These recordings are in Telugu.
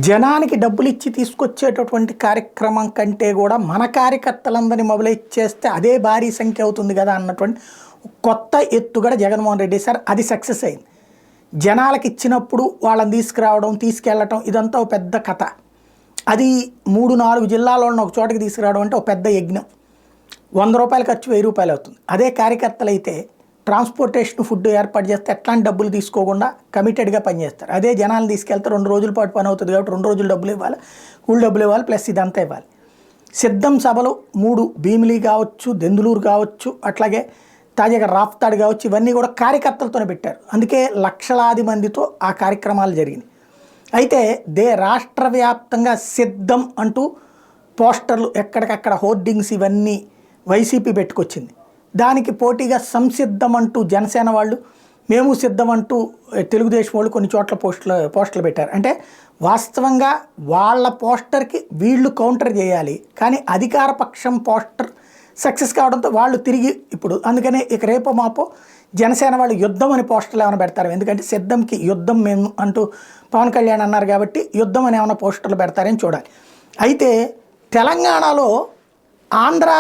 జనానికి డబ్బులు ఇచ్చి తీసుకొచ్చేటటువంటి కార్యక్రమం కంటే కూడా మన కార్యకర్తలందరినీ మొబిలైజ్ చేస్తే అదే భారీ సంఖ్య అవుతుంది కదా అన్నటువంటి కొత్త ఎత్తుగడ జగన్మోహన్ రెడ్డి సార్ అది సక్సెస్ అయింది. జనాలకు ఇచ్చినప్పుడు వాళ్ళని తీసుకురావడం తీసుకెళ్ళటం ఇదంతా ఒక పెద్ద కథ. అది 3-4 జిల్లాలను ఒక చోటకి తీసుకురావడం అంటే ఒక పెద్ద యజ్ఞం. 100 రూపాయలు ఖర్చు 1000 రూపాయలు అవుతుంది. అదే కార్యకర్తలు అయితే ట్రాన్స్పోర్టేషన్ ఫుడ్ ఏర్పాటు చేస్తే ఎట్లాంటి డబ్బులు తీసుకోకుండా కమిటెడ్గా పనిచేస్తారు. అదే జనాలను తీసుకెళ్తే 2 రోజుల పాటు పని అవుతుంది కాబట్టి 2 రోజులు డబ్బులు ఇవ్వాలి, కూలి డబ్బులు ఇవ్వాలి, ప్లస్ ఇదంతా ఇవ్వాలి. సిద్ధం సభలు 3 భీమిలి కావచ్చు, దెందులూరు కావచ్చు, అట్లాగే తాజాగా రాఫ్తాడు కావచ్చు, ఇవన్నీ కూడా కార్యకర్తలతోనే పెట్టారు. అందుకే లక్షలాది మందితో ఆ కార్యక్రమాలు జరిగినాయి. అయితే రాష్ట్ర వ్యాప్తంగా సిద్ధం అంటూ పోస్టర్లు ఎక్కడికక్కడ హోర్డింగ్స్ ఇవన్నీ వైసీపీ పెట్టుకొచ్చింది. దానికి పోటీగా సంసిద్ధం అంటూ జనసేన వాళ్ళు, మేము సిద్ధం అంటూ తెలుగుదేశం వాళ్ళు కొన్ని చోట్ల పోస్టర్లు పెట్టారు. అంటే వాస్తవంగా వాళ్ళ పోస్టర్కి వీళ్ళు కౌంటర్ చేయాలి, కానీ అధికార పక్షం పోస్టర్ సక్సెస్ కావడంతో వాళ్ళు తిరిగి ఇప్పుడు అందుకనే ఇక రేపో మాపో జనసేన వాళ్ళు యుద్ధం అని పోస్టర్లు ఏమైనా పెడతారు. ఎందుకంటే సిద్ధంకి యుద్ధం మేము అంటూ పవన్ కళ్యాణ్ అన్నారు కాబట్టి యుద్ధం అని ఏమైనా పోస్టర్లు పెడతారని చూడాలి. అయితే తెలంగాణలో ఆంధ్ర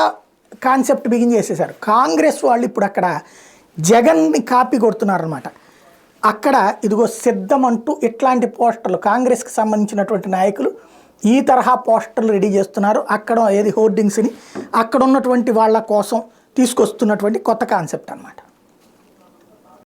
కాన్సెప్ట్ బిగిన్ చేసేసారు. కాంగ్రెస్ వాళ్ళు ఇప్పుడు అక్కడ జగన్ని కాపీ కొడుతున్నారనమాట. అక్కడ ఇదిగో సిద్ధం అంటూ ఇట్లాంటి పోస్టర్లు కాంగ్రెస్కి సంబంధించినటువంటి నాయకులు ఈ తరహా పోస్టర్లు రెడీ చేస్తున్నారు. అక్కడ హోర్డింగ్స్ని అక్కడ ఉన్నటువంటి వాళ్ళ కోసం తీసుకొస్తున్నటువంటి కొత్త కాన్సెప్ట్ అనమాట.